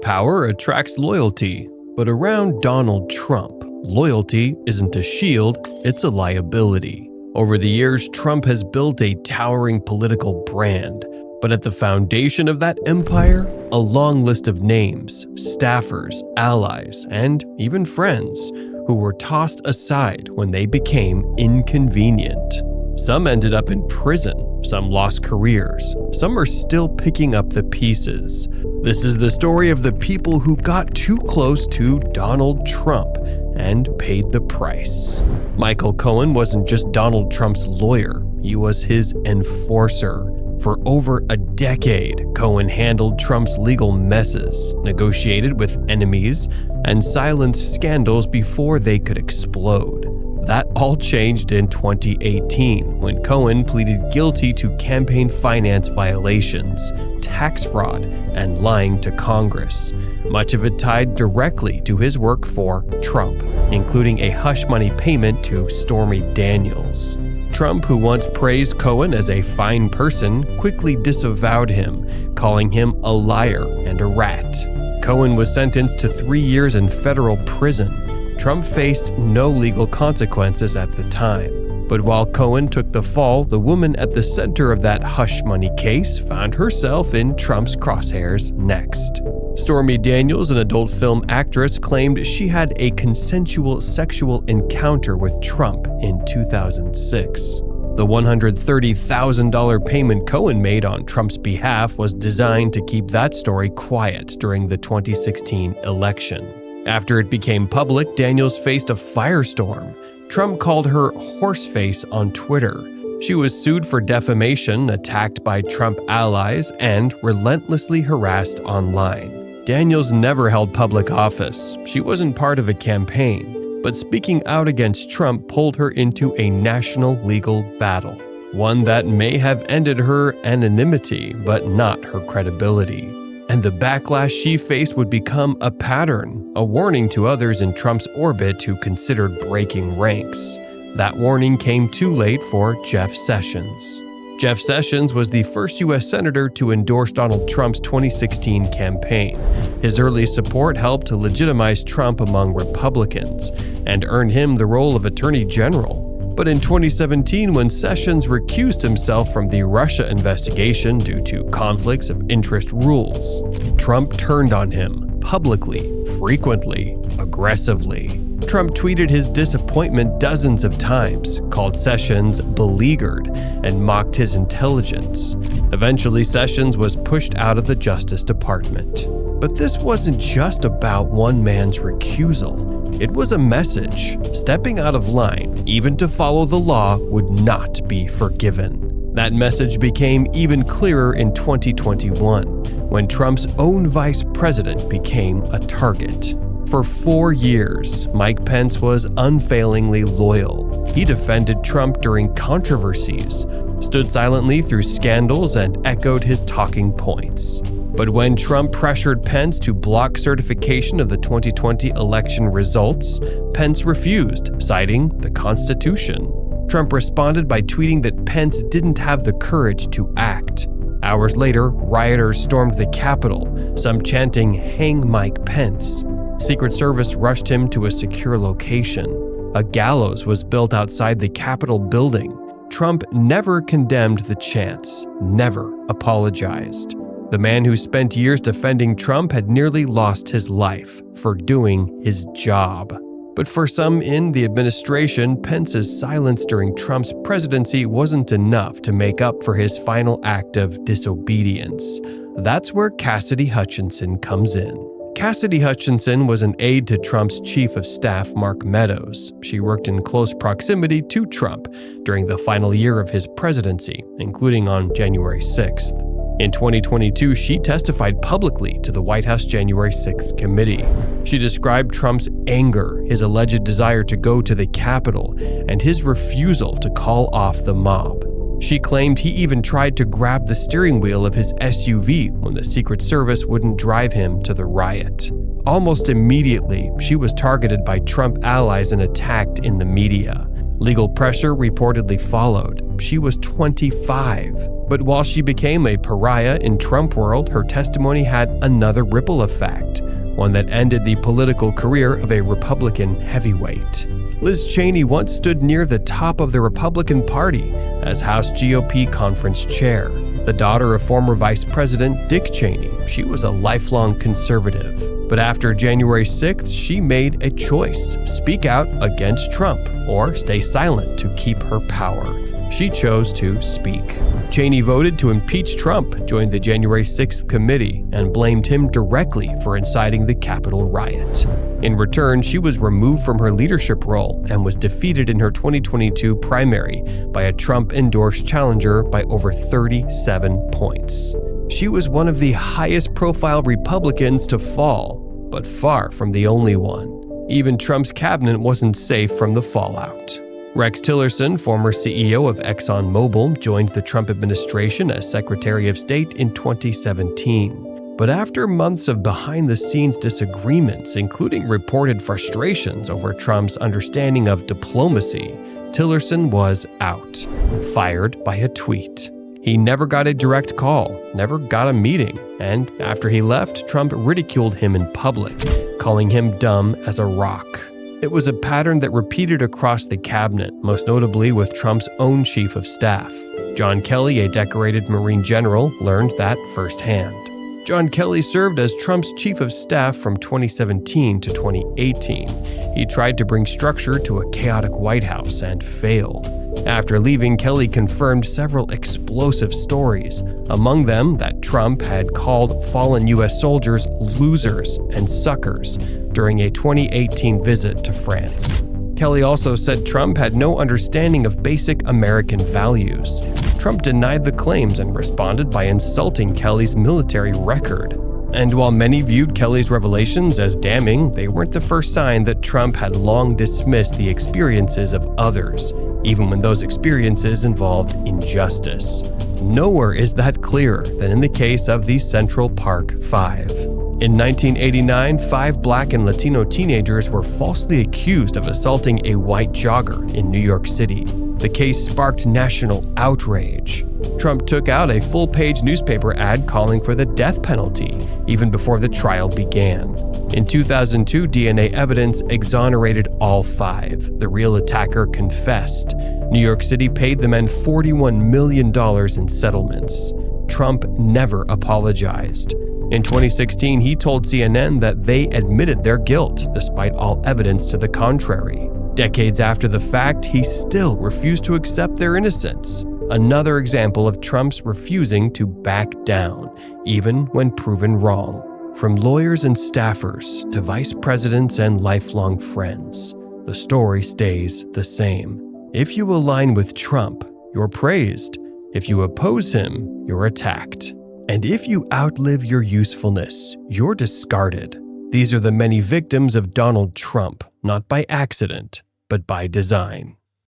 Power attracts loyalty, but around Donald Trump, loyalty isn't a shield, it's a liability. Over the years, Trump has built a towering political brand, but at the foundation of that empire, a long list of names, staffers, allies, and even friends who were tossed aside when they became inconvenient. Some ended up in prison, some lost careers, some are still picking up the pieces. This is the story of the people who got too close to Donald Trump and paid the price. Michael Cohen wasn't just Donald Trump's lawyer, he was his enforcer. For over a decade, Cohen handled Trump's legal messes, negotiated with enemies, and silenced scandals before they could explode. That all changed in 2018 when Cohen pleaded guilty to campaign finance violations, tax fraud, and lying to Congress. Much of it tied directly to his work for Trump, including a hush money payment to Stormy Daniels. Trump, who once praised Cohen as a fine person, quickly disavowed him, calling him a liar and a rat. Cohen was sentenced to 3 years in federal prison. Trump faced no legal consequences at the time. But while Cohen took the fall, the woman at the center of that hush money case found herself in Trump's crosshairs next. Stormy Daniels, an adult film actress, claimed she had a consensual sexual encounter with Trump in 2006. The $130,000 payment Cohen made on Trump's behalf was designed to keep that story quiet during the 2016 election. After it became public, Daniels faced a firestorm. Trump called her horseface on Twitter. She was sued for defamation, attacked by Trump allies, and relentlessly harassed online. Daniels never held public office. She wasn't part of a campaign, but speaking out against Trump pulled her into a national legal battle, one that may have ended her anonymity, but not her credibility. And the backlash she faced would become a pattern, a warning to others in Trump's orbit who considered breaking ranks. That warning came too late for Jeff Sessions. Jeff Sessions was the first U.S. senator to endorse Donald Trump's 2016 campaign. His early support helped to legitimize Trump among Republicans and earned him the role of Attorney General. But in 2017, when Sessions recused himself from the Russia investigation due to conflicts of interest rules, Trump turned on him publicly, frequently, aggressively. Trump tweeted his disappointment dozens of times, called Sessions beleaguered, and mocked his intelligence. Eventually, Sessions was pushed out of the Justice Department. But this wasn't just about one man's recusal. It was a message. Stepping out of line, even to follow the law, would not be forgiven. That message became even clearer in 2021, when Trump's own vice president became a target. For 4 years, Mike Pence was unfailingly loyal. He defended Trump during controversies, stood silently through scandals, and echoed his talking points. But when Trump pressured Pence to block certification of the 2020 election results, Pence refused, citing the Constitution. Trump responded by tweeting that Pence didn't have the courage to act. Hours later, rioters stormed the Capitol, some chanting, "Hang Mike Pence." Secret Service rushed him to a secure location. A gallows was built outside the Capitol building. Trump never condemned the chants, never apologized. The man who spent years defending Trump had nearly lost his life for doing his job. But for some in the administration, Pence's silence during Trump's presidency wasn't enough to make up for his final act of disobedience. That's where Cassidy Hutchinson comes in. Cassidy Hutchinson was an aide to Trump's chief of staff, Mark Meadows. She worked in close proximity to Trump during the final year of his presidency, including on January 6th. In 2022, she testified publicly to the White House January 6th committee. She described Trump's anger, his alleged desire to go to the Capitol, and his refusal to call off the mob. She claimed he even tried to grab the steering wheel of his SUV when the Secret Service wouldn't drive him to the riot. Almost immediately, she was targeted by Trump allies and attacked in the media. Legal pressure reportedly followed. She was 25. But while she became a pariah in Trump world, her testimony had another ripple effect, one that ended the political career of a Republican heavyweight. Liz Cheney once stood near the top of the Republican Party as House GOP conference chair. The daughter of former Vice President Dick Cheney, she was a lifelong conservative. But after January 6th, she made a choice: speak out against Trump or stay silent to keep her power. She chose to speak. Cheney voted to impeach Trump, joined the January 6th committee, and blamed him directly for inciting the Capitol riot. In return, she was removed from her leadership role and was defeated in her 2022 primary by a Trump-endorsed challenger by over 37 points. She was one of the highest-profile Republicans to fall, but far from the only one. Even Trump's cabinet wasn't safe from the fallout. Rex Tillerson, former CEO of ExxonMobil, joined the Trump administration as Secretary of State in 2017. But after months of behind-the-scenes disagreements, including reported frustrations over Trump's understanding of diplomacy, Tillerson was out, fired by a tweet. He never got a direct call, never got a meeting, and after he left, Trump ridiculed him in public, calling him dumb as a rock. It was a pattern that repeated across the cabinet, most notably with Trump's own chief of staff. John Kelly, a decorated Marine general, learned that firsthand. John Kelly served as Trump's chief of staff from 2017 to 2018. He tried to bring structure to a chaotic White House and failed. After leaving, Kelly confirmed several explosive stories, among them that Trump had called fallen U.S. soldiers losers and suckers during a 2018 visit to France. Kelly also said Trump had no understanding of basic American values. Trump denied the claims and responded by insulting Kelly's military record. And while many viewed Kelly's revelations as damning, they weren't the first sign that Trump had long dismissed the experiences of others, even when those experiences involved injustice. Nowhere is that clearer than in the case of the Central Park Five. In 1989, 5 Black and Latino teenagers were falsely accused of assaulting a white jogger in New York City. The case sparked national outrage. Trump took out a full-page newspaper ad calling for the death penalty, even before the trial began. In 2002, DNA evidence exonerated all 5. The real attacker confessed. New York City paid the men $41 million in settlements. Trump never apologized. In 2016, he told CNN that they admitted their guilt, despite all evidence to the contrary. Decades after the fact, he still refused to accept their innocence. Another example of Trump's refusing to back down, even when proven wrong. From lawyers and staffers to vice presidents and lifelong friends, the story stays the same. If you align with Trump, you're praised. If you oppose him, you're attacked. And if you outlive your usefulness, you're discarded. These are the many victims of Donald Trump, not by accident, but by design.